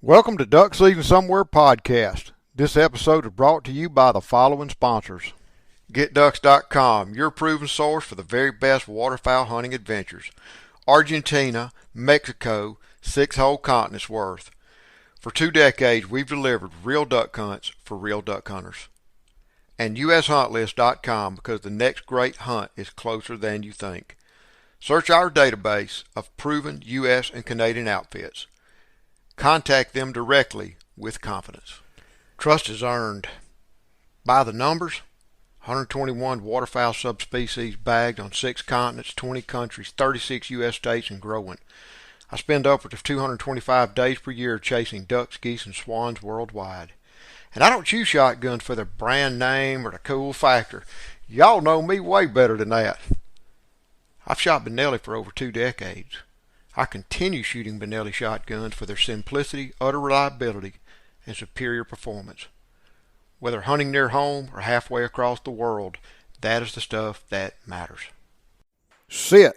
Welcome to Duck Season Somewhere podcast. This episode is brought to you by the following sponsors. GetDucks.com, your proven source for the very best waterfowl hunting adventures. Argentina, Mexico, 6 whole continents worth. For 2 decades, we've delivered real duck hunts for real duck hunters. And USHuntList.com, because the next great hunt is closer than you think. Search our database of proven U.S. and Canadian outfits. Contact them directly with confidence. Trust is earned. By the numbers, 121 waterfowl subspecies bagged on 6 continents, 20 countries, 36 U.S. states, and growing. I spend upwards of 225 days per year chasing ducks, geese, and swans worldwide. And I don't choose shotguns for their brand name or the cool factor. Y'all know me way better than that. I've shot Benelli for over 2 decades. I continue shooting Benelli shotguns for their simplicity, utter reliability, and superior performance. Whether hunting near home or halfway across the world, that is the stuff that matters. Sit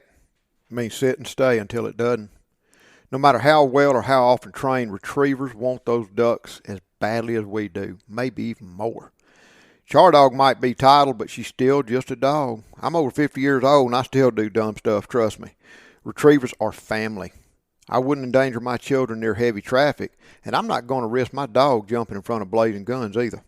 means sit and stay until it doesn't. No matter how well or how often trained, retrievers want those ducks as badly as we do, maybe even more. Chardog might be titled, but she's still just a dog. I'm over 50 years old and I still do dumb stuff, trust me. Retrievers are family. I wouldn't endanger my children near heavy traffic, and I'm not going to risk my dog jumping in front of blazing guns either.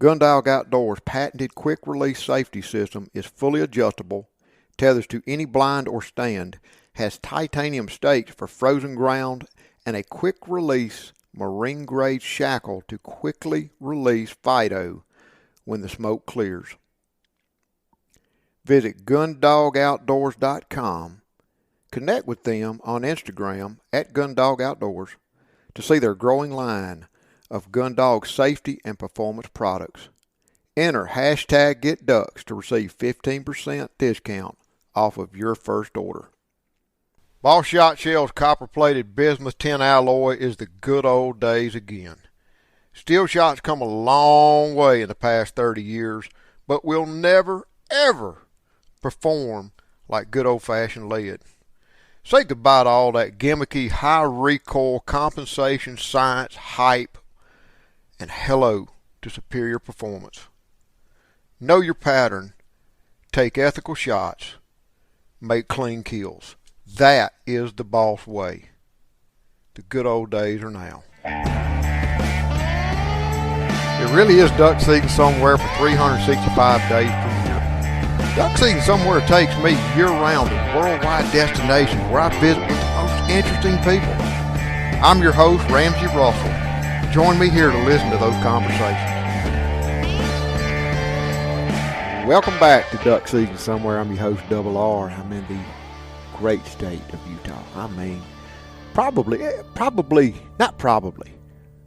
Gundog Outdoors' patented quick-release safety system is fully adjustable, tethers to any blind or stand, has titanium stakes for frozen ground, and a quick-release marine-grade shackle to quickly release Fido when the smoke clears. Visit GunDogOutdoors.com. Connect with them on Instagram at Gundog Outdoors to see their growing line of Gundog safety and performance products. Enter hashtag GetDucks to receive 15% discount off of your first order. Boss Shot Shell's copper-plated bismuth tin alloy is the good old days again. Steel shot's come a long way in the past 30 years, but will never, ever perform like good old-fashioned lead. Say goodbye to all that gimmicky, high recoil, compensation, science, hype, and hello to superior performance. Know your pattern, take ethical shots, make clean kills. That is the boss way. The good old days are now. It really is duck season somewhere for 365 days per year. Duck Season Somewhere takes me year-round to worldwide destinations where I visit with the most interesting people. I'm your host, Ramsey Russell. Join me here to listen to those conversations. Welcome back to Duck Season Somewhere. I'm your host, Double R. I'm in the great state of Utah. I mean,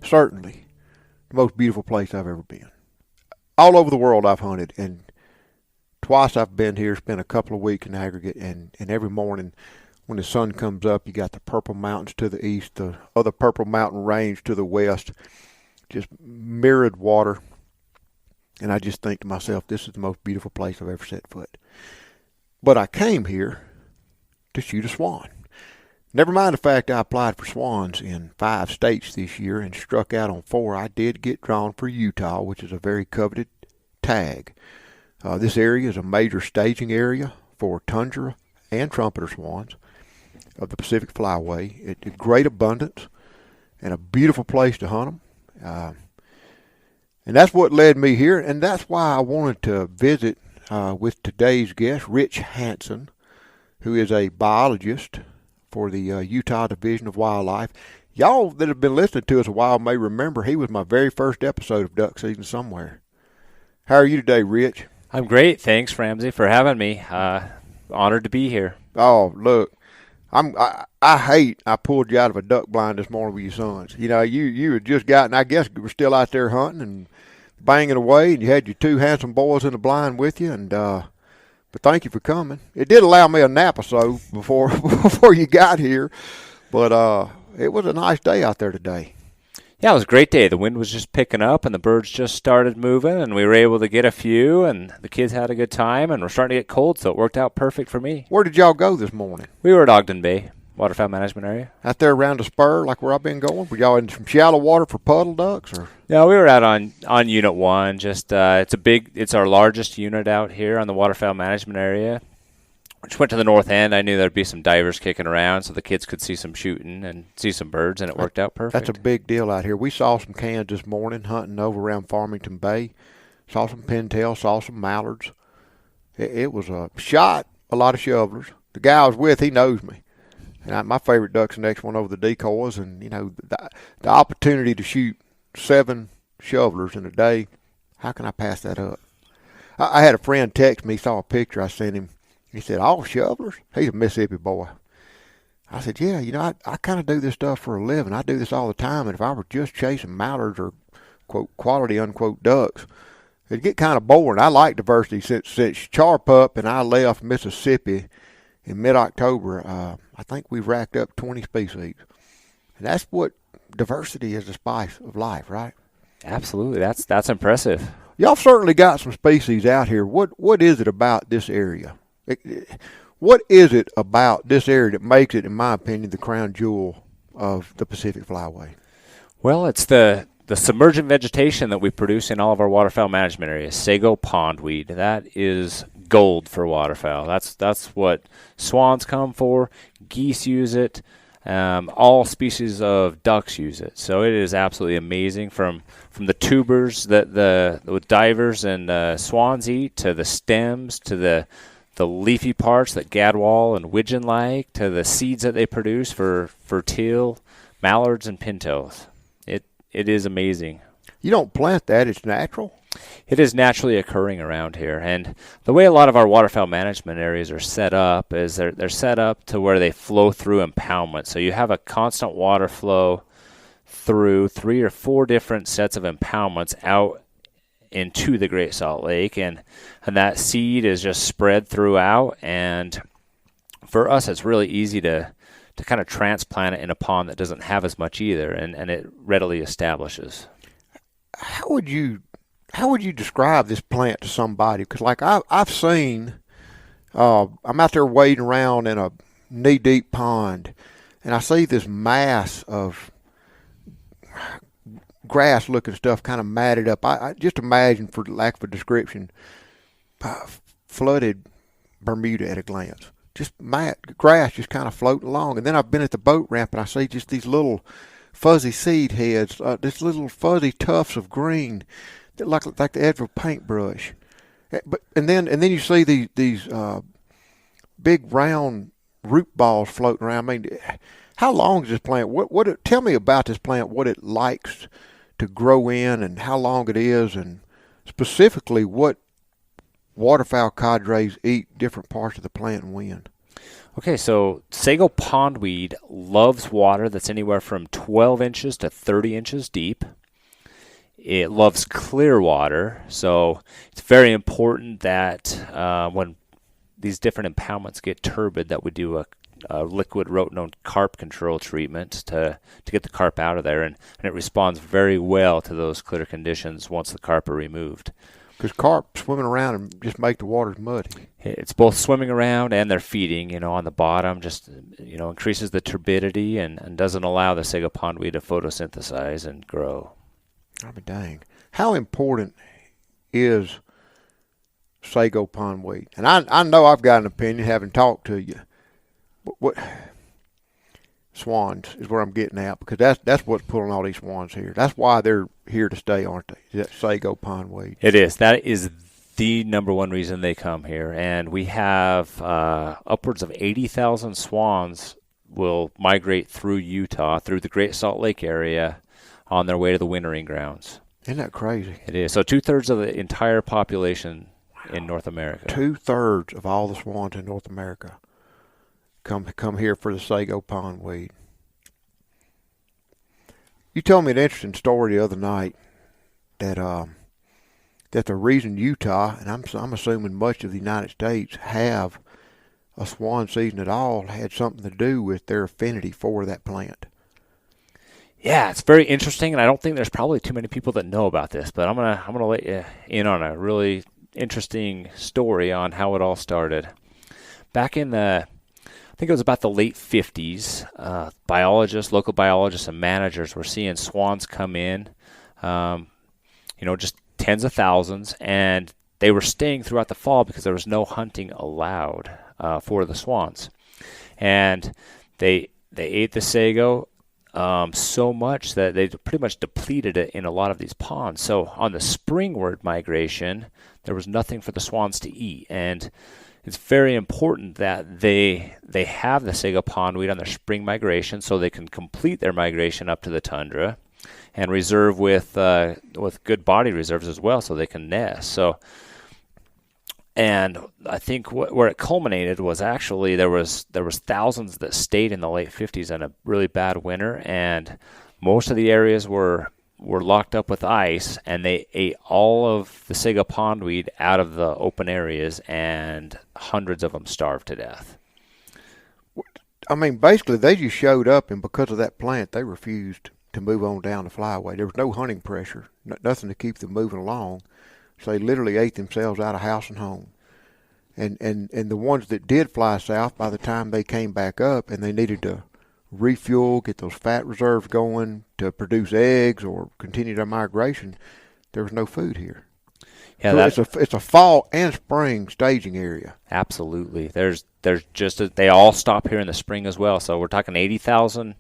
certainly the most beautiful place I've ever been. All over the world I've hunted, and twice I've been here, spent a couple of weeks in aggregate, and every morning when the sun comes up, you got the Purple Mountains to the east, the other Purple Mountain Range to the west, just mirrored water. And I just think to myself, this is the most beautiful place I've ever set foot. But I came here to shoot a swan. Never mind the fact I applied for swans in 5 states this year and struck out on 4. I did get drawn for Utah, which is a very coveted tag. This area is a major staging area for Tundra and Trumpeter Swans of the Pacific Flyway. It's great abundance and a beautiful place to hunt them. And that's what led me here, and that's why I wanted to visit with today's guest, Rich Hansen, who is a biologist for the Utah Division of Wildlife. Y'all that have been listening to us a while may remember he was my very first episode of Duck Season Somewhere. How are you today, Rich? I'm great. Thanks, Ramsey, for having me. Honored to be here. Oh, look, I pulled you out of a duck blind this morning with your sons. You know, you had just gotten, I guess you were still out there hunting and banging away, and you had your 2 handsome boys in the blind with you, and but thank you for coming. It did allow me a nap or so before you got here, but it was a nice day out there today. Yeah, it was a great day. The wind was just picking up, and the birds just started moving, and we were able to get a few, and the kids had a good time, and we're starting to get cold, so it worked out perfect for me. Where did y'all go this morning? We were at Ogden Bay. waterfowl management area. Out there around the spur, like where I've been going? Were y'all in some shallow water for puddle ducks? Or? No, we were out on Unit 1. Just it's our largest unit out here on the waterfowl management area. Just went to the north end. I knew there'd be some divers kicking around so the kids could see some shooting and see some birds, and it worked out perfect. That's a big deal out here. We saw some cans this morning hunting over around Farmington Bay. Saw some pintail, saw some mallards. It was a shot, a lot of shovelers. The guy I was with, he knows me. And my favorite duck's the next one over the decoys. And, you know, the opportunity to shoot 7 shovelers in a day, how can I pass that up? I had a friend text me, saw a picture I sent him. He said, all shovelers? He's a Mississippi boy. I said, yeah, you know, I kind of do this stuff for a living. I do this all the time. And if I were just chasing mallards or, quote, quality, unquote, ducks, it'd get kind of boring. I like diversity. Since Char Pup and I left Mississippi in mid-October, I think we've racked up 20 species. And that's what diversity is, the spice of life, right? Absolutely. That's impressive. Y'all certainly got some species out here. What is it about this area? What is it about this area that makes it, in my opinion, the crown jewel of the Pacific Flyway? Well, it's the submergent vegetation that we produce in all of our waterfowl management areas. Sago pondweed. That is gold for waterfowl. That's what swans come for. Geese use it. All species of ducks use it. So it is absolutely amazing from the tubers that the divers and swans eat, to the stems, to the leafy parts that gadwall and widgeon like, to the seeds that they produce for teal, mallards, and pintails. It is amazing. You don't plant that, it's natural? It is naturally occurring around here. And the way a lot of our waterfowl management areas are set up is they're set up to where they flow through impoundment. So you have a constant water flow through 3 or 4 different sets of impoundments out into the Great Salt Lake, and that seed is just spread throughout. And for us, it's really easy to kind of transplant it in a pond that doesn't have as much either, and it readily establishes. How would you describe this plant to somebody? Because like I've seen, I'm out there wading around in a knee-deep pond, and I see this mass of grass-looking stuff kind of matted up. I just imagine, for lack of a description, flooded Bermuda at a glance. Just grass just kind of floating along. And then I've been at the boat ramp, and I see just these little fuzzy seed heads, this little fuzzy tufts of green that look like the edge of a paintbrush. And then you see these big round root balls floating around. I mean, how long is this plant? Tell me about this plant, what it likes to grow in, and how long it is, and specifically what waterfowl cadres eat different parts of the plant and when. Okay, so sago pondweed loves water that's anywhere from 12 inches to 30 inches deep. It loves clear water, so it's very important that when these different impoundments get turbid, that we do a liquid rotenone carp control treatment to get the carp out of there, and it responds very well to those clear conditions once the carp are removed. Because carp swimming around and just make the waters muddy. It's both swimming around and they're feeding, on the bottom, just, increases the turbidity and doesn't allow the sago pondweed to photosynthesize and grow. I mean, dang. How important is sago pondweed? And I know I've got an opinion, having talked to you. What swans is where I'm getting at, because that's what's pulling all these swans here. That's why they're here to stay, aren't they? That sago pondweed. It is. That is the number one reason they come here. And we have upwards of 80,000 swans will migrate through Utah, through the Great Salt Lake area, on their way to the wintering grounds. Isn't that crazy? It is. So 2/3 of the entire population in North America. 2/3 of all the swans in North America come here for the sago pondweed. You told me an interesting story the other night that the reason Utah, and I'm assuming much of the United States, have a swan season at all had something to do with their affinity for that plant. Yeah, it's very interesting, and I don't think there's probably too many people that know about this, but I'm gonna let you in on a really interesting story on how it all started. Back in the think it was about the late 50s. Biologists, local biologists, and managers were seeing swans come in, just tens of thousands, and they were staying throughout the fall because there was no hunting allowed for the swans. And they ate the sago so much that they pretty much depleted it in a lot of these ponds. So on the springward migration, there was nothing for the swans to eat. And it's very important that they have the sago pondweed on their spring migration so they can complete their migration up to the tundra and reserve with good body reserves as well so they can nest. And I think where it culminated was actually there was thousands that stayed in the late 50s in a really bad winter, and most of the areas were locked up with ice, and they ate all of the sago pondweed out of the open areas, and hundreds of them starved to death. I mean, basically, they just showed up, and because of that plant, they refused to move on down the flyway. There was no hunting pressure, nothing to keep them moving along. So they literally ate themselves out of house and home. And the ones that did fly south, by the time they came back up and they needed to refuel, get those fat reserves going to produce eggs or continue their migration, there was no food here. Yeah, so it's a fall and spring staging area. Absolutely. There's they all stop here in the spring as well. So we're talking 80,000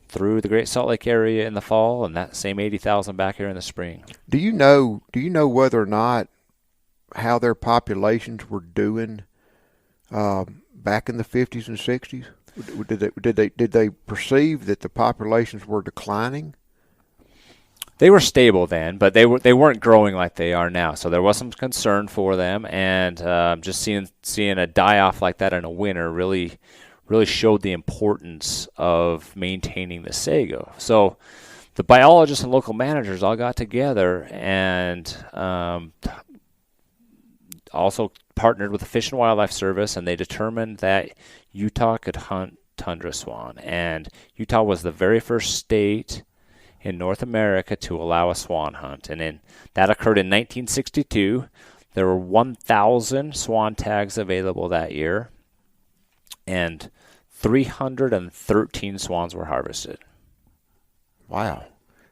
through the Great Salt Lake area in the fall, and that same 80,000 back here in the spring. Do you know whether or not how their populations were doing back in the 50s and 60s? Did they perceive that the populations were declining? They were stable then, but they weren't growing like they are now. So there was some concern for them, and just seeing a die off like that in a winter really showed the importance of maintaining the sago. So the biologists and local managers all got together and also partnered with the Fish and Wildlife Service, and they determined that Utah could hunt Tundra Swan. And Utah was the very first state in North America to allow a swan hunt. And that occurred in 1962. There were 1,000 swan tags available that year, and 313 swans were harvested. Wow.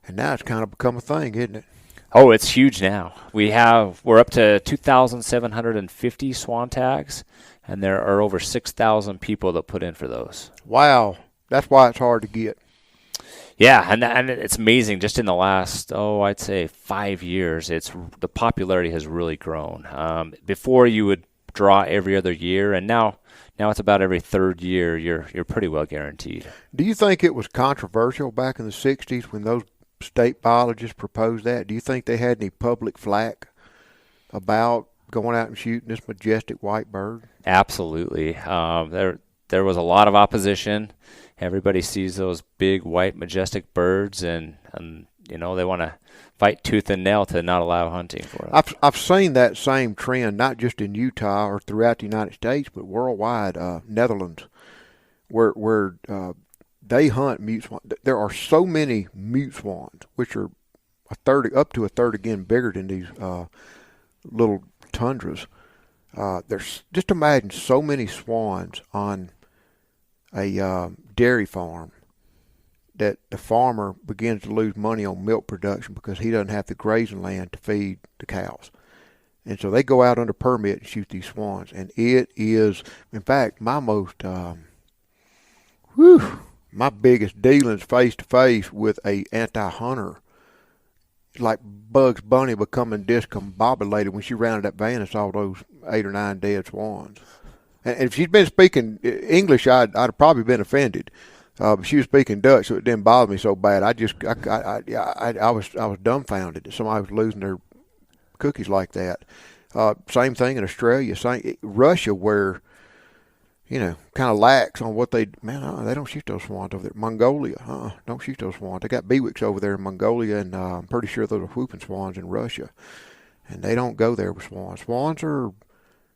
And now it's kind of become a thing, isn't it? Oh, it's huge now. We're up to 2,750 swan tags, and there are over 6,000 people that put in for those. Wow. That's why it's hard to get. Yeah, and it's amazing. Just in the last, I'd say 5 years, the popularity has really grown. Before you would draw every other year, and now it's about every third year. You're pretty well guaranteed. Do you think it was controversial back in the 60s when those state biologists proposed that? Do you think they had any public flack about going out and shooting this majestic white bird? Absolutely. There was a lot of opposition. Everybody sees those big white majestic birds, and they want to fight tooth and nail to not allow hunting for them. I've seen that same trend, not just in Utah or throughout the United States, but worldwide. Netherlands, where they hunt mute swans. There are so many mute swans, which are up to a third again bigger than these little tundras. There's just imagine so many swans on a dairy farm that the farmer begins to lose money on milk production because he doesn't have the grazing land to feed the cows. And so they go out under permit and shoot these swans. And it is, in fact, my biggest dealings face-to-face with a anti-hunter. Like Bugs Bunny becoming discombobulated when she rounded that van and saw those 8 or 9 dead swans. And if she'd been speaking English, I'd have probably been offended. But she was speaking Dutch, so it didn't bother me so bad. I was dumbfounded that somebody was losing their cookies like that. Same thing in Australia, Russia, where kind of lax on what they don't shoot those swans over there. Mongolia, don't shoot those swans. They got bewiks over there in Mongolia, and I'm pretty sure those are whooping swans in Russia, and they don't go there with swans. Swans are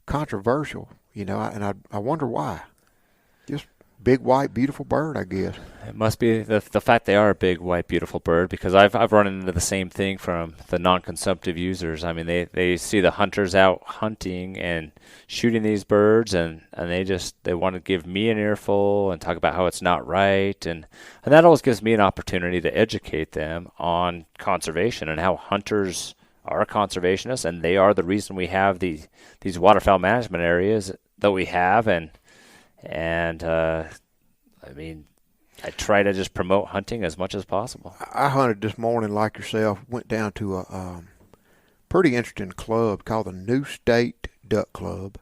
controversial, and I wonder why. big, white, beautiful bird, I guess. It must be the fact they are a big, white, beautiful bird, because I've run into the same thing from the non-consumptive users. I mean, they see the hunters out hunting and shooting these birds, and they want to give me an earful and talk about how it's not right, and that always gives me an opportunity to educate them on conservation and how hunters are conservationists, and they are the reason we have these waterfowl management areas that we have, and I mean, I try to just promote hunting as much as possible. I hunted this morning like yourself. Went down to a pretty interesting club called the New State Duck Club.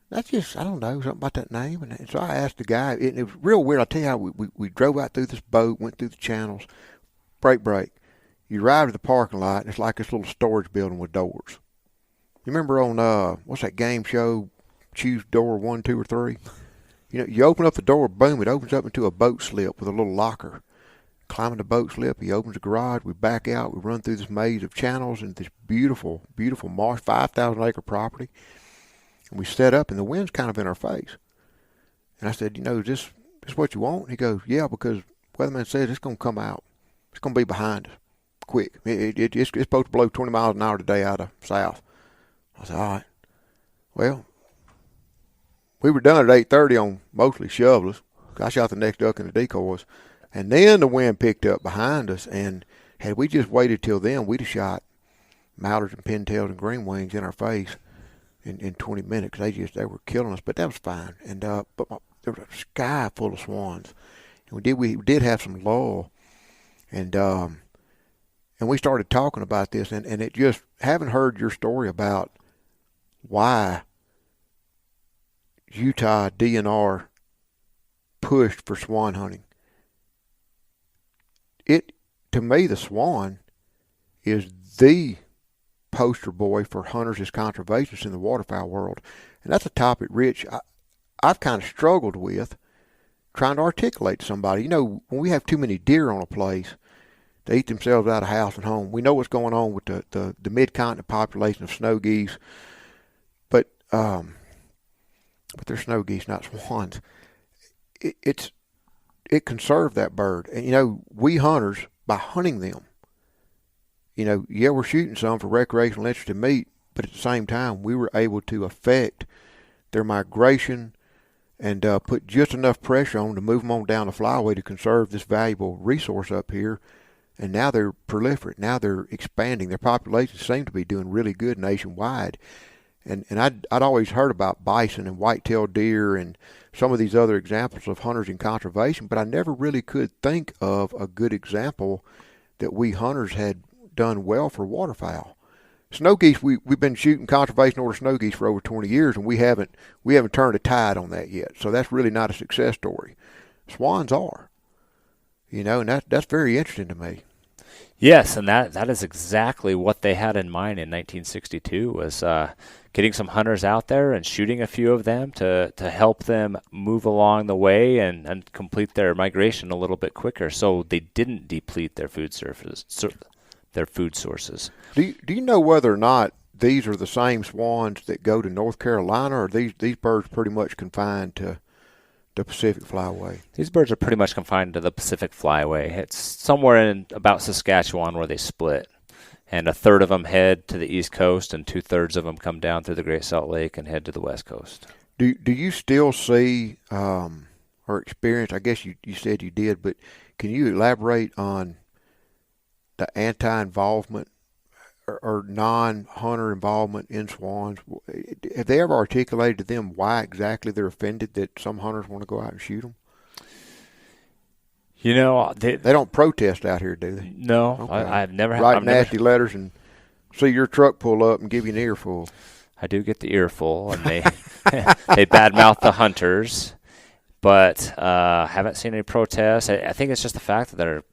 That's just, I don't know, something about that name. And so I asked the guy, it was real weird. I'll tell you how we drove out through this boat, went through the channels, break. You arrive at the parking lot, and it's like this little storage building with doors. You remember on, what's that game show, Choose Door 1, 2, or 3? You know, you open up the door, boom, it opens up into a boat slip with a little locker. Climbing the boat slip, he opens the garage, we back out, we run through this maze of channels and this beautiful, beautiful marsh, 5,000 acre property. And we set up, and the wind's kind of in our face. And I said, is this what you want? He goes, yeah, because weatherman says it's going to come out. It's going to be behind us, quick. It's supposed to blow 20 miles an hour today out of south. I said, all right. Well, we were done at 8:30 on mostly shovelers. I shot the next duck in the decoys. And then the wind picked up behind us, and had we just waited till then, we'd have shot mallards and pintails and green wings in our face in 20 minutes. They were killing us, but that was fine. And there was a sky full of swans. And we did have some lull, and we started talking about this, and it just, having heard your story about why Utah DNR pushed for swan hunting. To me, the swan is the poster boy for hunters as conservationists in the waterfowl world. And that's a topic, Rich, I've kind of struggled with trying to articulate to somebody. When we have too many deer on a place, they eat themselves out of house and home. We know what's going on with the mid-continent population of snow geese, but they're snow geese, not swans. It conserved that bird. And, we hunters, by hunting them, we're shooting some for recreational interest in meat, but at the same time, we were able to affect their migration and put just enough pressure on to move them on down the flyway to conserve this valuable resource up here. And now they're proliferate. Now they're expanding. Their populations seem to be doing really good nationwide. And I'd always heard about bison and white-tailed deer and some of these other examples of hunters in conservation, but I never really could think of a good example that we hunters had done well for waterfowl. Snow geese, we've been shooting conservation order snow geese for over 20 years, and we haven't turned a tide on that yet. So that's really not a success story. Swans are, and that's very interesting to me. Yes, and that is exactly what they had in mind in 1962, was getting some hunters out there and shooting a few of them to help them move along the way and complete their migration a little bit quicker, so they didn't deplete their food sources. Do you know whether or not these are the same swans that go to North Carolina, or are these birds pretty much confined to the Pacific Flyway? These birds are pretty much confined to the Pacific Flyway. It's somewhere in about Saskatchewan where they split. And a third of them head to the East Coast, and 2/3 of them come down through the Great Salt Lake and head to the West Coast. Do you still see or experience, I guess you said you did, but can you elaborate on the anti-involvement or non-hunter involvement in swans? Have they ever articulated to them why exactly they're offended that some hunters want to go out and shoot them? They don't protest out here, do they? No, okay. I've never write nasty letters and see your truck pull up and give you an earful. I do get the earful, and they they badmouth the hunters, but haven't seen any protests. I think it's just the fact that they're a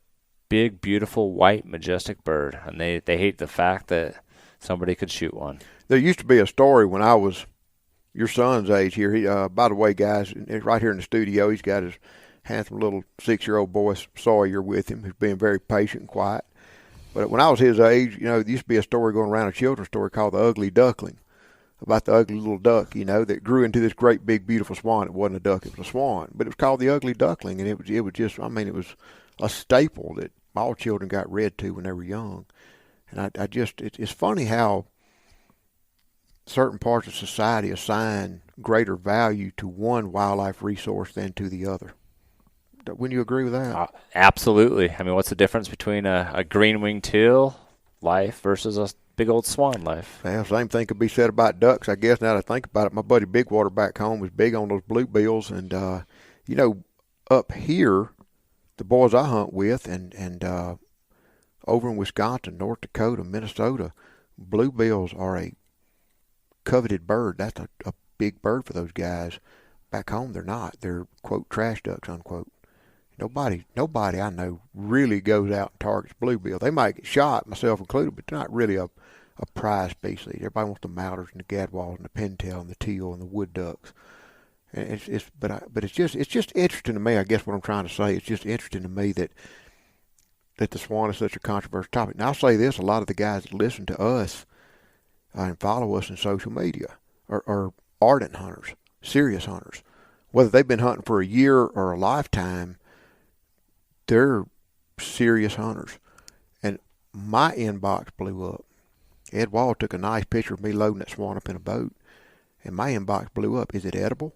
big, beautiful, white, majestic bird, and they hate the fact that somebody could shoot one. There used to be a story when I was your son's age here. He, by the way, guys, right here in the studio, he's got his handsome little 6-year-old boy Sawyer with him, who's being very patient and quiet. But when I was his age, there used to be a story going around, a children's story called The Ugly Duckling. about the ugly little duck, that grew into this great big beautiful swan. It wasn't a duck; it was a swan, but it was called the ugly duckling, and it was just, it was a staple that all children got read to when they were young. And it's funny how certain parts of society assign greater value to one wildlife resource than to the other. Wouldn't you agree with that? Absolutely. I mean, what's the difference between a green-winged teal life versus a big old swan life? Well, same thing could be said about ducks, I guess, now that I think about it. My buddy Bigwater back home was big on those bluebills. And, up here, the boys I hunt with and over in Wisconsin, North Dakota, Minnesota, bluebills are a coveted bird. That's a big bird for those guys. Back home, they're not. They're, quote, trash ducks, unquote. Nobody I know really goes out and targets bluebill. They might get shot, myself included, but they're not really a prize species. Everybody wants the mallards and the gadwalls and the pintail and the teal and the wood ducks. And it's just interesting to me. I guess what I'm trying to say, it's just interesting to me that the swan is such a controversial topic. Now I'll say this: a lot of the guys that listen to us and follow us in social media are ardent hunters, serious hunters. Whether they've been hunting for a year or a lifetime, they're serious hunters. And my inbox blew up. Ed Wall took a nice picture of me loading that swan up in a boat, and my inbox blew up. Is it edible?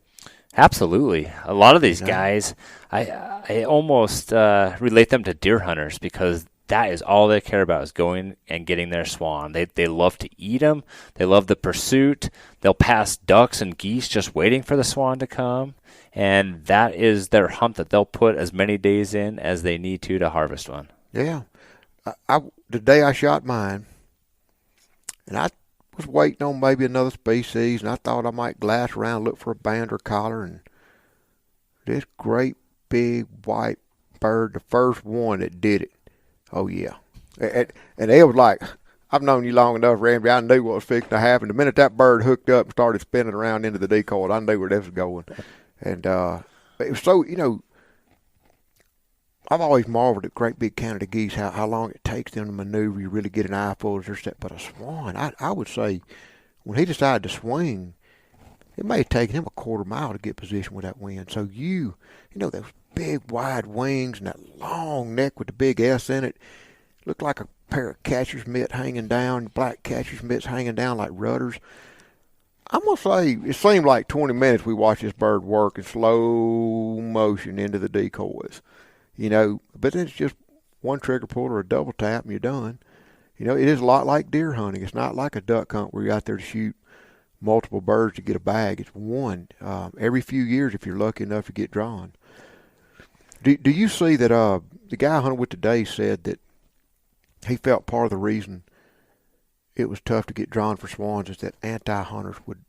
Absolutely. A lot of these guys, I almost relate them to deer hunters, because that is all they care about, is going and getting their swan. They love to eat them. They love the pursuit. They'll pass ducks and geese just waiting for the swan to come. And that is their hunt that they'll put as many days in as they need to harvest one. Yeah. The day I shot mine, and I was waiting on maybe another species, and I thought I might glass around and look for a band or collar, and this great big white bird, the first one that did it. Oh, yeah. And it was like, I've known you long enough, Ramsey. I knew what was fixing to happen. The minute that bird hooked up and started spinning around into the decoy, I knew where that was going. And it was so, I've always marveled at great big Canada geese, how long it takes them to maneuver. You really get an eyeful of their step. But a swan, I would say, when he decided to swing, it may have taken him a quarter mile to get position with that wind. So those big wide wings and that long neck with the big S in it, looked like a pair of catcher's mitts hanging down, black catcher's mitts hanging down like rudders. I'm going to say it seemed like 20 minutes we watched this bird work in slow motion into the decoys. But then it's just one trigger pull or a double tap and you're done. It is a lot like deer hunting. It's not like a duck hunt where you're out there to shoot multiple birds to get a bag. It's one. Every few years, if you're lucky enough to get drawn. Do you see that the guy I hunted with today said that he felt part of the reason it was tough to get drawn for swans is that anti-hunters would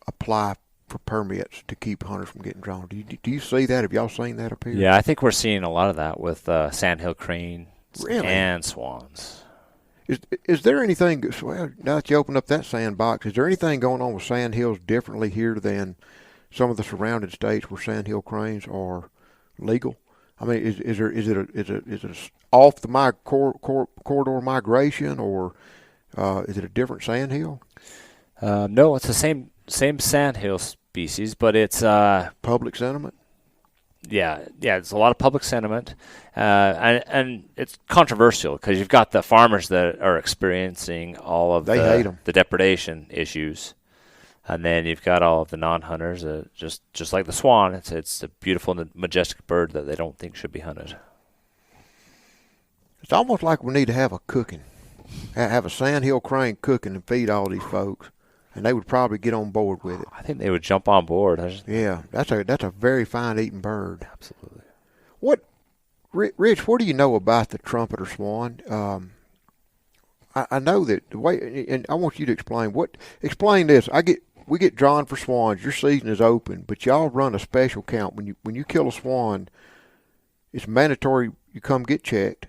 apply for permits to keep hunters from getting drawn. Do you see that? Have y'all seen that up here? Yeah, I think we're seeing a lot of that with sandhill cranes and swans. Is there anything, well, now that you open up that sandbox, is there anything going on with sandhills differently here than some of the surrounding states where sandhill cranes are legal? I mean, is it off the corridor migration, or is it a different sandhill? No, it's the same sandhill species, but it's public sentiment. Yeah, it's a lot of public sentiment, and it's controversial because you've got the farmers that are experiencing all of the depredation issues, and then you've got all of the non-hunters. Just like the swan, it's a beautiful and majestic bird that they don't think should be hunted. It's almost like we need to have have a sandhill crane cooking and feed all these folks. And they would probably get on board with it. I think they would jump on board. Yeah, that's a very fine eating bird. Absolutely. Rich, what do you know about the trumpeter swan? I know that the way, and I want you to explain this. We get drawn for swans. Your season is open, but y'all run a special count when you kill a swan. It's mandatory you come get checked,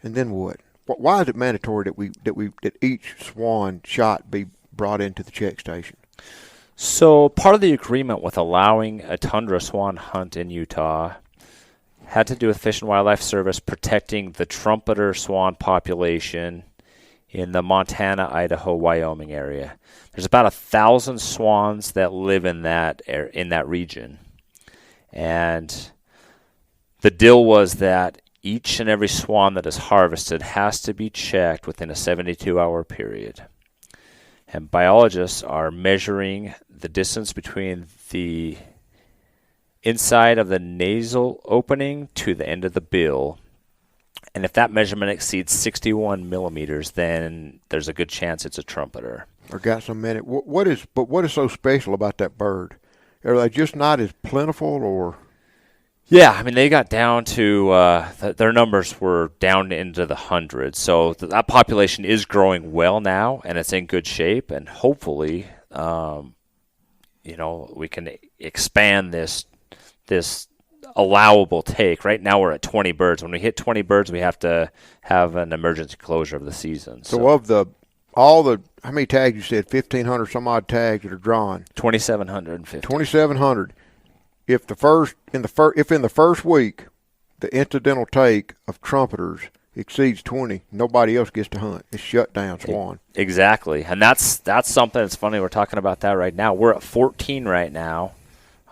and then what? Why is it mandatory that each swan shot be brought into the check station? So part of the agreement with allowing a Tundra Swan hunt in Utah had to do with Fish and Wildlife Service protecting the Trumpeter Swan population in the Montana, Idaho, Wyoming area. There's about 1,000 swans that live in that region. And the deal was that each and every swan that is harvested has to be checked within a 72-hour period. And biologists are measuring the distance between the inside of the nasal opening to the end of the bill. And if that measurement exceeds 61 millimeters, then there's a good chance it's a trumpeter. Or got some minute. What is so special about that bird? Are they just not as plentiful, or? Yeah, I mean, they got down to their numbers were down into the hundreds. So that population is growing well now, and it's in good shape. And hopefully, we can expand this allowable take. Right now we're at 20 birds. When we hit 20 birds, we have to have an emergency closure of the season. So of how many tags you said? 1,500 some odd tags that are drawn. 2,750. 2,700. If in the first week the incidental take of trumpeters exceeds 20, nobody else gets to hunt. It's shut down swan. Exactly, and that's something that's funny. We're talking about that right now. We're at 14 right now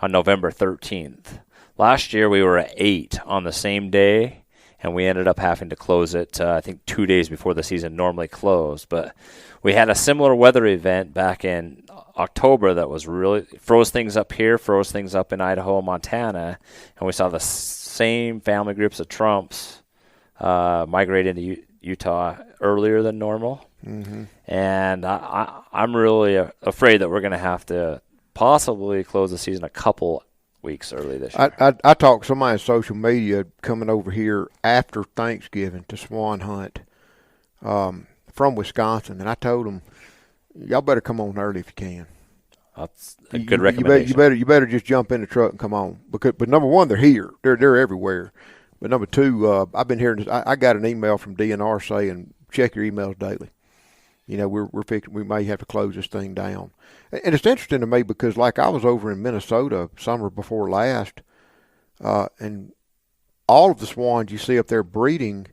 on November 13th. Last year we were at 8 on the same day, and we ended up having to close it, I think, 2 days before the season normally closed. But we had a similar weather event back in October that was really froze things up here, froze things up in Idaho and Montana, and we saw the same family groups of trumps migrate into Utah earlier than normal. Mm-hmm. And I'm really afraid that we're going to have to possibly close the season a couple weeks early this year. I talked to somebody on social media coming over here after Thanksgiving to swan hunt from Wisconsin, and I told them, y'all better come on early if you can. That's a good recommendation. You better just jump in the truck and come on. But number one, they're here. They're everywhere. But number two, I've been hearing this. I got an email from DNR saying check your emails daily. We may have to close this thing down. And it's interesting to me because, like, I was over in Minnesota summer before last, and all of the swans you see up there breeding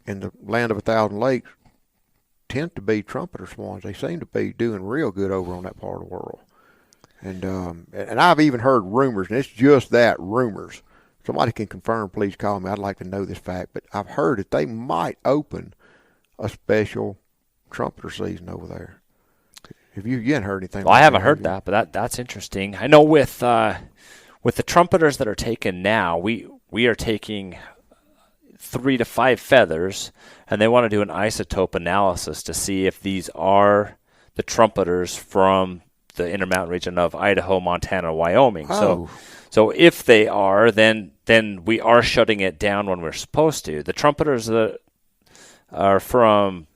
in the land of 1,000 lakes tend to be trumpeter swans. They seem to be doing real good over on that part of the world. And I've even heard rumors, and it's just that, rumors. Somebody can confirm, please call me. I'd like to know this fact. But I've heard that they might open a special trumpeter season over there. Have you hadn't heard anything? Well, I haven't heard that, but that's interesting. I know with the trumpeters that are taken now, we are taking 3 to 5 feathers, and they want to do an isotope analysis to see if these are the trumpeters from the Intermountain region of Idaho, Montana, Wyoming. Oh. So if they are, then we are shutting it down when we're supposed to. The trumpeters that are from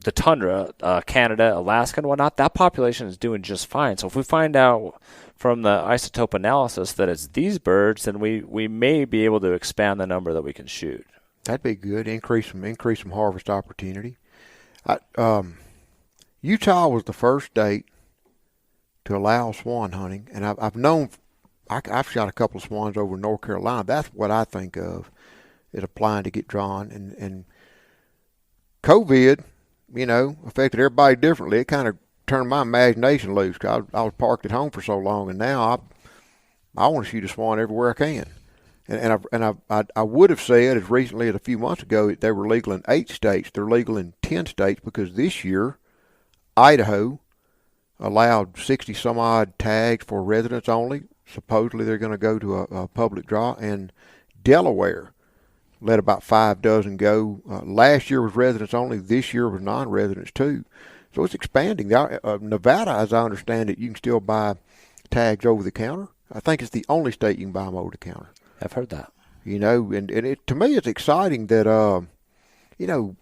the tundra, Canada, Alaska, and whatnot, that population is doing just fine. So if we find out from the isotope analysis that it's these birds, then we may be able to expand the number that we can shoot. That'd be good. Increase some harvest opportunity. Utah was the first state to allow swan hunting, and I've shot a couple of swans over in North Carolina. That's what I think of as applying to get drawn. And COVID, affected everybody differently. It kind of turned my imagination loose because I was parked at home for so long, and now I want to shoot a swan everywhere I can. And I would have said as recently as a few months ago that they were legal in 8 states. They're legal in 10 states because this year Idaho allowed 60 some odd tags for residents only. Supposedly they're going to go to a public draw, and Delaware let about 5 dozen go. Last year was residents only. This year was non-residents too. So it's expanding. Nevada, as I understand it, you can still buy tags over the counter. I think it's the only state you can buy them over the counter. I've heard that. And it, to me, it's exciting that, on the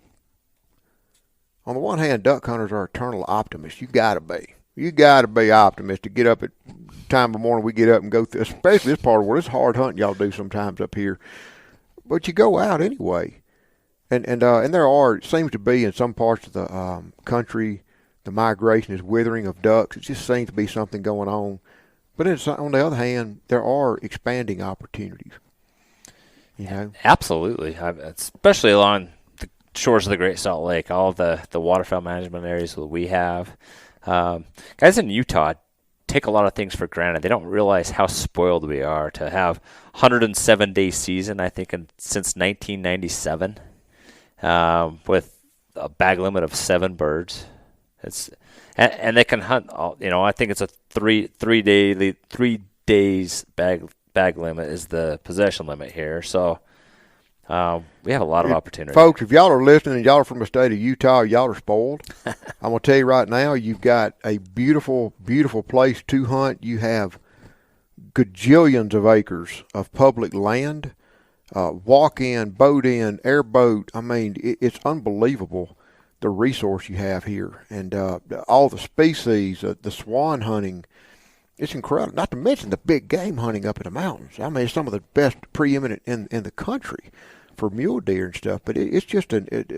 one hand, duck hunters are eternal optimists. You got to be. You got to be optimistic. Get up at time of the morning, we get up and go through, especially this part of the world. It's hard hunting y'all do sometimes up here. But you go out anyway. And there are, it seems to be in some parts of the country, the migration is withering of ducks. It just seems to be something going on. But on the other hand, there are expanding opportunities. Absolutely, especially along shores of the Great Salt Lake, all of the waterfowl management areas that we have. Guys in Utah take a lot of things for granted. They don't realize how spoiled we are to have 107-day season, I think, since 1997, with a bag limit of 7 birds. And they can hunt. I think it's a 3 days bag limit is the possession limit here. So we have a lot of opportunity. Folks, if y'all are listening and y'all are from the state of Utah, y'all are spoiled. I'm going to tell you right now, you've got a beautiful, beautiful place to hunt. You have gajillions of acres of public land, walk-in, boat-in, airboat. I mean, it's unbelievable the resource you have here. And all the species, the swan hunting, it's incredible. Not to mention the big game hunting up in the mountains. I mean, it's some of the best preeminent in the country for mule deer and stuff. But it's just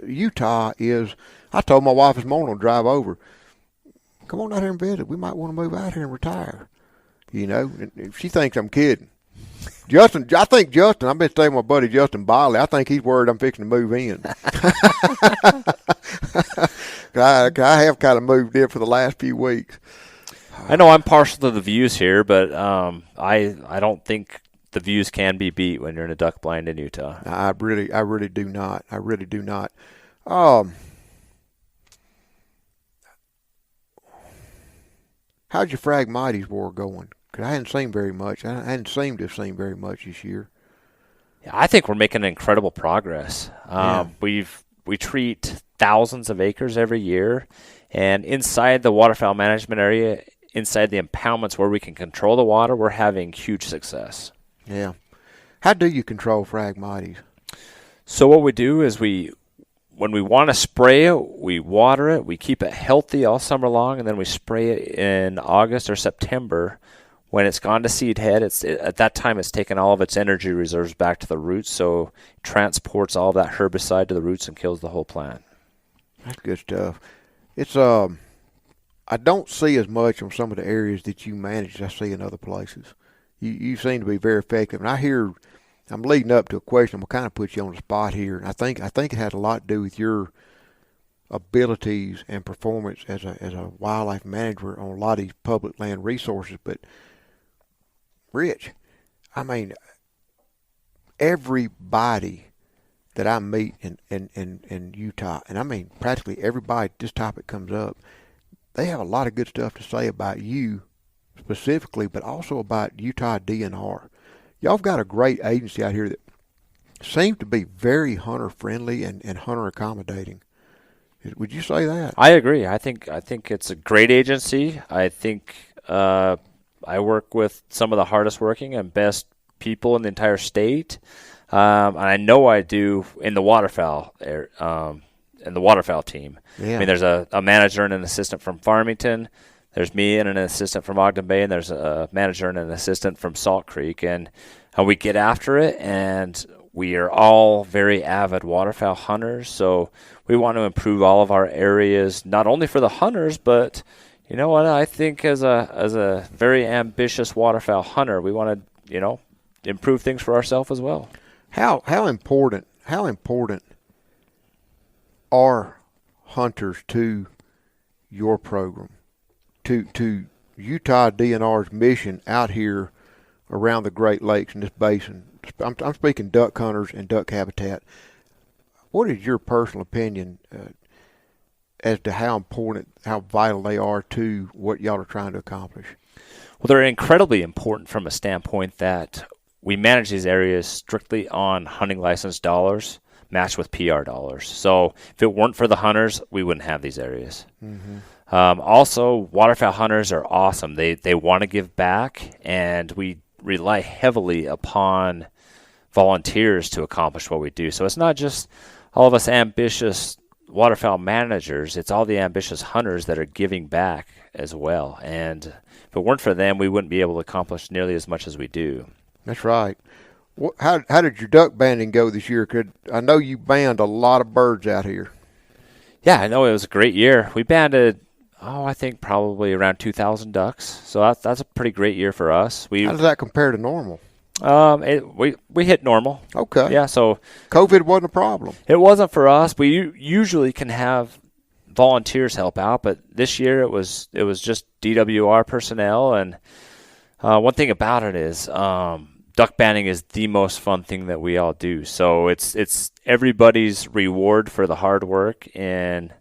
Utah is. I told my wife this morning to drive over. Come on out here and visit. We might want to move out here and retire. And she thinks I'm kidding. Justin, I've been staying with my buddy Justin Biley. I think he's worried I'm fixing to move in. I have kind of moved in for the last few weeks. I know I'm partial to the views here, but I don't think the views can be beat when you're in a duck blind in Utah. I really do not. I really do not. How's your Phragmites war going? Because I hadn't seen very much. I hadn't seemed to have seen very much this year. Yeah, I think we're making incredible progress. We treat thousands of acres every year, and inside the waterfowl management area, inside the impoundments where we can control the water, we're having huge success. Yeah. How do you control Phragmites? So what we do is when we want to spray it, we water it, we keep it healthy all summer long, and then we spray it in August or September. When it's gone to seed head, at that time it's taken all of its energy reserves back to the roots, so it transports all of that herbicide to the roots and kills the whole plant. That's good stuff. It's I don't see as much on some of the areas that you manage as I see in other places. You seem to be very effective, and I'm leading up to a question. I'm gonna kind of put you on the spot here, and I think it has a lot to do with your abilities and performance as a wildlife manager on a lot of these public land resources, but Rich, I mean, everybody that I meet in Utah, and I mean practically everybody this topic comes up, they have a lot of good stuff to say about you specifically, but also about Utah DNR. Y'all have got a great agency out here that seems to be very hunter friendly and hunter accommodating. Would you say that? I agree. I think it's a great agency. I think I work with some of the hardest working and best people in the entire state, and I know I do in the waterfowl team. Yeah. I mean, there's a manager and an assistant from Farmington. There's me and an assistant from Ogden Bay, and there's a manager and an assistant from Salt Creek, and we get after it. And we are all very avid waterfowl hunters, so we want to improve all of our areas, not only for the hunters, but you know what? I think as a very ambitious waterfowl hunter, we want to improve things for ourselves as well. How important are hunters to your program, to Utah DNR's mission out here around the Great Lakes in this basin? I'm speaking duck hunters and duck habitat. What is your personal opinion as to how important, how vital they are to what y'all are trying to accomplish? Well, they're incredibly important from a standpoint that we manage these areas strictly on hunting license dollars matched with PR dollars. So if it weren't for the hunters, we wouldn't have these areas. Mm-hmm. Also, waterfowl hunters are awesome. They want to give back, and we rely heavily upon volunteers to accomplish what we do. So it's not just all of us ambitious waterfowl managers, it's all the ambitious hunters that are giving back as well. And if it weren't for them, we wouldn't be able to accomplish nearly as much as we do. That's right. How did your duck banding go this year? I know you banned a lot of birds out here. Yeah, I know it was a great year. We banded, I think probably around 2,000 ducks. So that's a pretty great year for us. How does that compare to normal? We hit normal. Okay. Yeah, so COVID wasn't a problem. it wasn't for us. We usually can have volunteers help out, but this year it was just DWR personnel. And one thing about it is duck banding is the most fun thing that we all do. So it's everybody's reward for the hard work in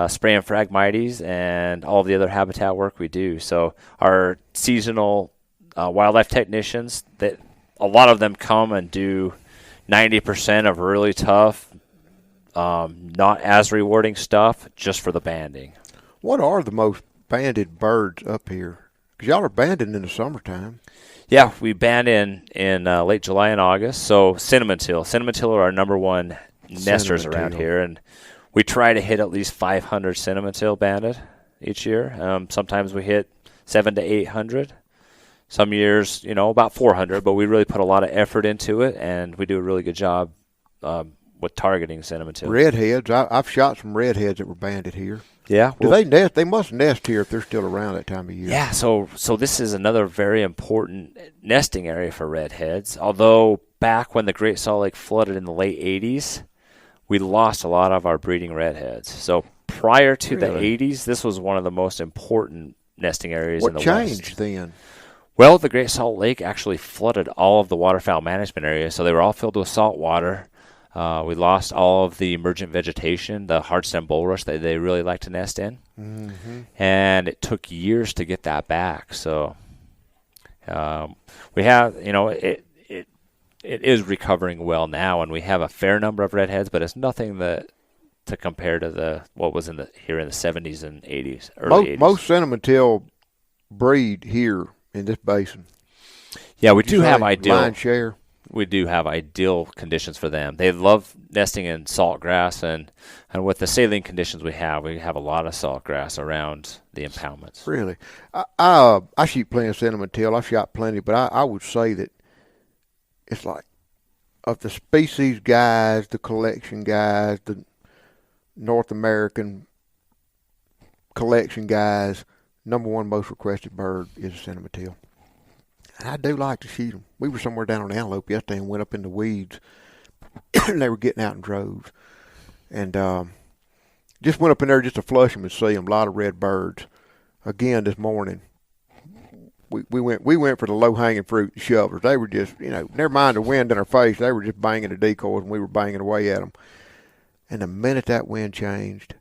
spraying Phragmites and all the other habitat work we do. So our seasonal wildlife technicians, that a lot of them come and do 90% of really tough, not as rewarding stuff just for the banding. What are the most banded birds up here? Because y'all are banding in the summertime. Yeah, we band in late July and August. So cinnamon teal are our number one nesters around here, and we try to hit at least 500 cinnamon teal banded each year. Sometimes we hit 700 to 800. Some years, about 400, but we really put a lot of effort into it, and we do a really good job with targeting cinnamon teal. Redheads, I've shot some redheads that were banded here. Yeah. Do they nest? They must nest here if they're still around that time of year. Yeah, so this is another very important nesting area for redheads. Although back when the Great Salt Lake flooded in the late 80s, we lost a lot of our breeding redheads. So prior to the 80s, this was one of the most important nesting areas in the West. What changed then? Well, the Great Salt Lake actually flooded all of the waterfowl management areas, so they were all filled with salt water. We lost all of the emergent vegetation, the hard-stem bulrush that they really like to nest in. Mm-hmm. And it took years to get that back. So we have, it is recovering well now, and we have a fair number of redheads, but it's nothing to compare to what was here in the 70s and 80s, early 80s. Most cinnamon teal breed here in this basin. Yeah, we do have ideal. Lion share. We do have ideal conditions for them. They love nesting in salt grass, and with the saline conditions we have a lot of salt grass around the impoundments. Really? I shoot plenty of cinnamon teal. I've shot plenty, but I would say that it's like of the species guys, the collection guys, the North American collection guys, number one most requested bird is a cinnamon teal. And I do like to shoot them. We were somewhere down on Antelope yesterday and went up in the weeds, and they were getting out in droves. And just went up in there just to flush them and see them. A lot of red birds. Again this morning, we went for the low-hanging fruit shovels. They were just, never mind the wind in our face, they were just banging the decoys, and we were banging away at them. And the minute that wind changed,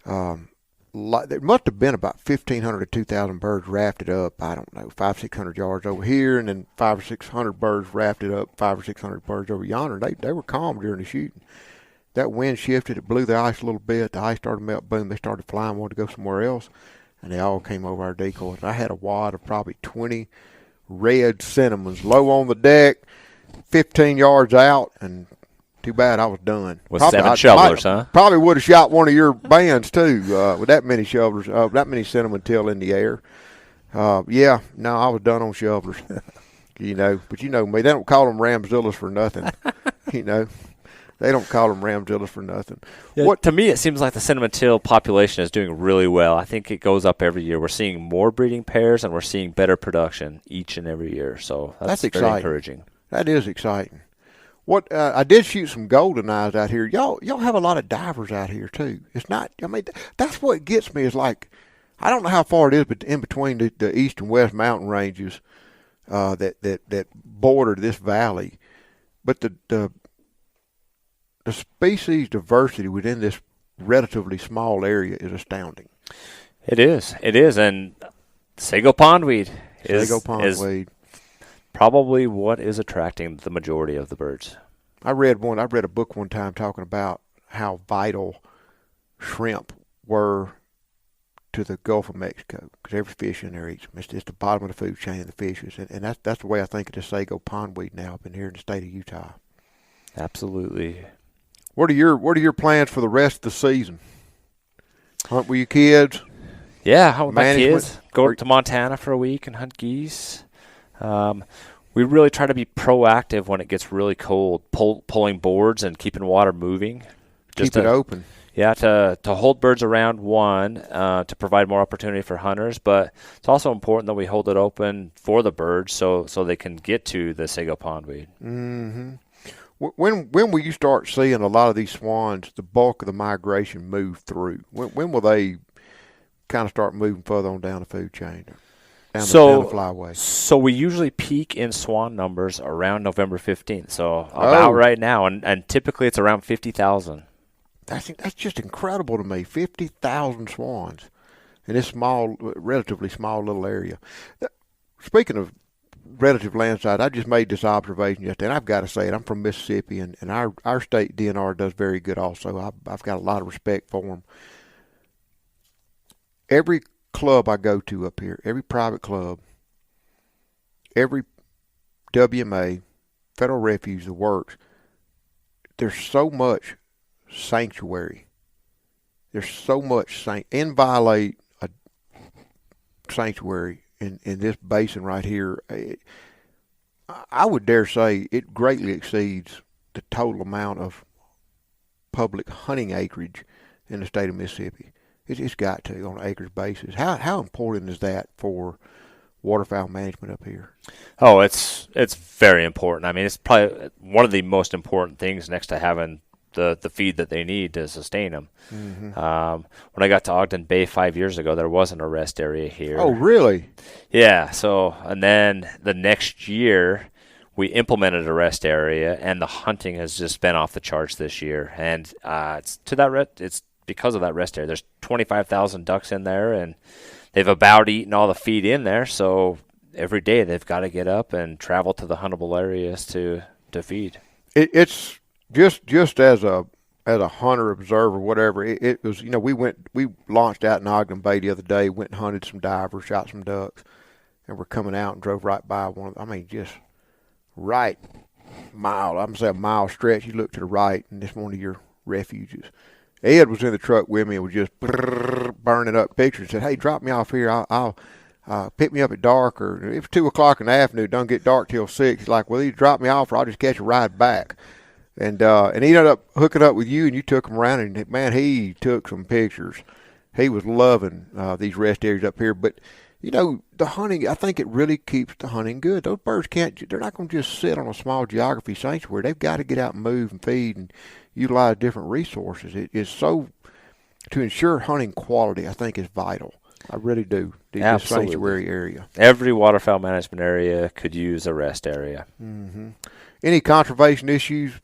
there must have been about 1,500 to 2,000 birds rafted up, I don't know, 500-600 yards over here, and then 500 or 600 birds rafted up, 500 or 600 birds over yonder. They were calm during the shooting. That wind shifted, it blew the ice a little bit, the ice started to melt, boom, they started flying, wanted to go somewhere else, and they all came over our decoys. I had a wad of probably 20 red cinnamons low on the deck, 15 yards out, and too bad I was done. With probably, 7 shovelers, huh? Probably would have shot one of your bands, too, with that many shovelers, that many cinnamon teal in the air. I was done on shovelers. But you know me. They don't call them ramzillas for nothing. They don't call them ramzillas for nothing. Yeah, to me, it seems like the cinnamon teal population is doing really well. I think it goes up every year. We're seeing more breeding pairs, and we're seeing better production each and every year. So that's very exciting. Encouraging. That is exciting. What I did shoot some golden eyes out here. Y'all have a lot of divers out here too. It's not. I mean, that's what gets me. Is like, I don't know how far it is, but in between the east and west mountain ranges that border this valley, but the species diversity within this relatively small area is astounding. It is, and sago pondweed is probably what is attracting the majority of the birds. I read a book one time talking about how vital shrimp were to the Gulf of Mexico, because every fish in there eats them. It's the bottom of the food chain of the fishes, and that's the way I think of the sago pondweed now up in here in the state of Utah. Absolutely. What are your plans for the rest of the season? Hunt with your kids? Yeah, hunt with my kids. Go to Montana for a week and hunt geese. We really try to be proactive when it gets really cold, pulling boards and keeping water moving. Keep it open. Yeah, to hold birds around, one, to provide more opportunity for hunters, but it's also important that we hold it open for the birds so they can get to the sago pondweed. Mm-hmm. When will you start seeing a lot of these swans, the bulk of the migration, move through? When will they kind of start moving further on down the food chain, down the flyway? So we usually peak in swan numbers around November 15th, so about right now, and typically it's around 50,000. That's just incredible to me. 50,000 swans in this relatively small little area. Speaking of relative land size, I just made this observation yesterday, and I've got to say it. I'm from Mississippi, and our state DNR does very good also. I've got a lot of respect for them. Every club I go to up here, every private club, every WMA, federal refuge, the works, there's so much sanctuary. There's so much inviolate a sanctuary in this basin right here. I would dare say it greatly exceeds the total amount of public hunting acreage in the state of Mississippi. It's got to on an acreage basis. How important is that for waterfowl management up here? Oh, it's very important. I mean, it's probably one of the most important things next to having the feed that they need to sustain them. Mm-hmm. When I got to Ogden Bay 5 years ago, there wasn't a rest area here. Oh, really? Yeah. So, and then the next year, we implemented a rest area, and the hunting has just been off the charts this year. And it's because of that rest area. There's 25,000 ducks in there, and they've about eaten all the feed in there. So every day they've got to get up and travel to the huntable areas to feed. It's just as a hunter observer, whatever. It was, we launched out in Ogden Bay the other day, went and hunted some divers, shot some ducks, and we're coming out and drove right by one. Just right mile. I'm gonna say a mile stretch. You look to the right, and it's one of your refuges. Ed was in the truck with me and was just burning up pictures. Said, "Hey, drop me off here. I'll pick me up at dark, or if it's 2 o'clock in the afternoon, it don't get dark till 6. He's like, well, you drop me off, or I'll just catch a ride back." And he ended up hooking up with you, and you took him around, and man, he took some pictures. He was loving these rest areas up here. But the hunting, I think it really keeps the hunting good. Those birds they're not going to just sit on a small geography sanctuary. They've got to get out and move and feed and utilize different resources. It is so, to ensure hunting quality, I think is vital. I really do. This sanctuary area. Every waterfowl management area could use a rest area. Mm-hmm. Any conservation issues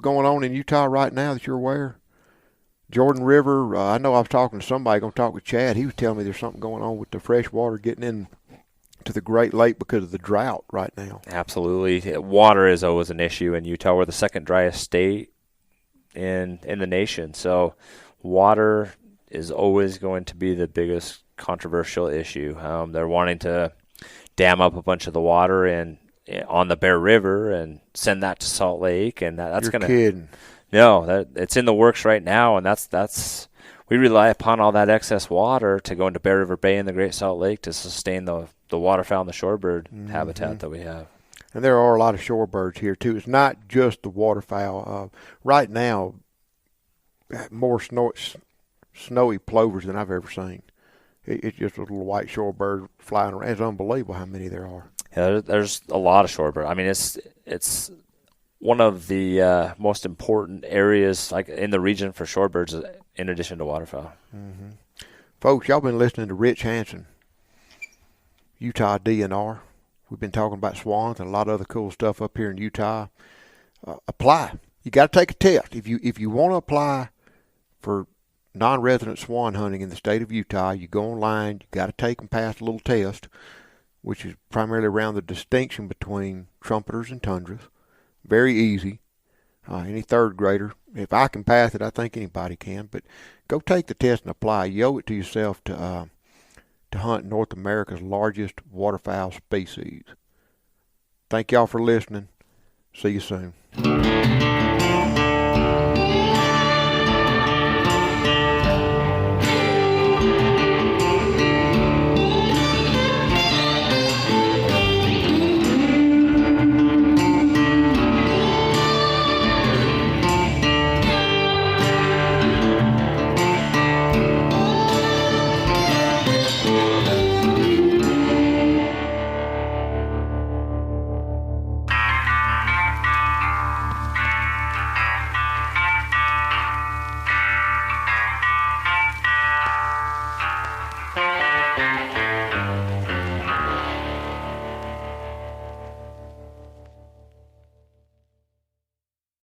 going on in Utah right now that you're aware? Jordan River, I know I was talking to somebody, going to talk with Chad. He was telling me there's something going on with the fresh water getting in to the Great Lake because of the drought right now. Absolutely. Water is always an issue in Utah. We're the second driest state in the nation. So water is always going to be the biggest controversial issue. They're wanting to dam up a bunch of the water on the Bear River and send that to Salt Lake, and that's going to. You're kidding. No, it's in the works right now, and that's we rely upon all that excess water to go into Bear River Bay and the Great Salt Lake to sustain the waterfowl and the shorebird habitat that we have. And there are a lot of shorebirds here too. It's not just the waterfowl. Right now, more snowy plovers than I've ever seen. It's just a little white shorebird flying around. It's unbelievable how many there are. Yeah, there's a lot of shorebird. I mean, it's one of the most important areas like in the region for shorebirds, in addition to waterfowl. Mm-hmm. Folks, y'all been listening to Rich Hansen, Utah DNR. We've been talking about swans and a lot of other cool stuff up here in Utah. Apply. You got to take a test. If you want to apply for non-resident swan hunting in the state of Utah, you go online. You got to take and pass a little test, which is primarily around the distinction between trumpeters and tundras. Very easy. Any third grader, if I can pass it, I think anybody can. But go take the test and apply. You owe it to yourself to hunt North America's largest waterfowl species. Thank y'all for listening. See you soon.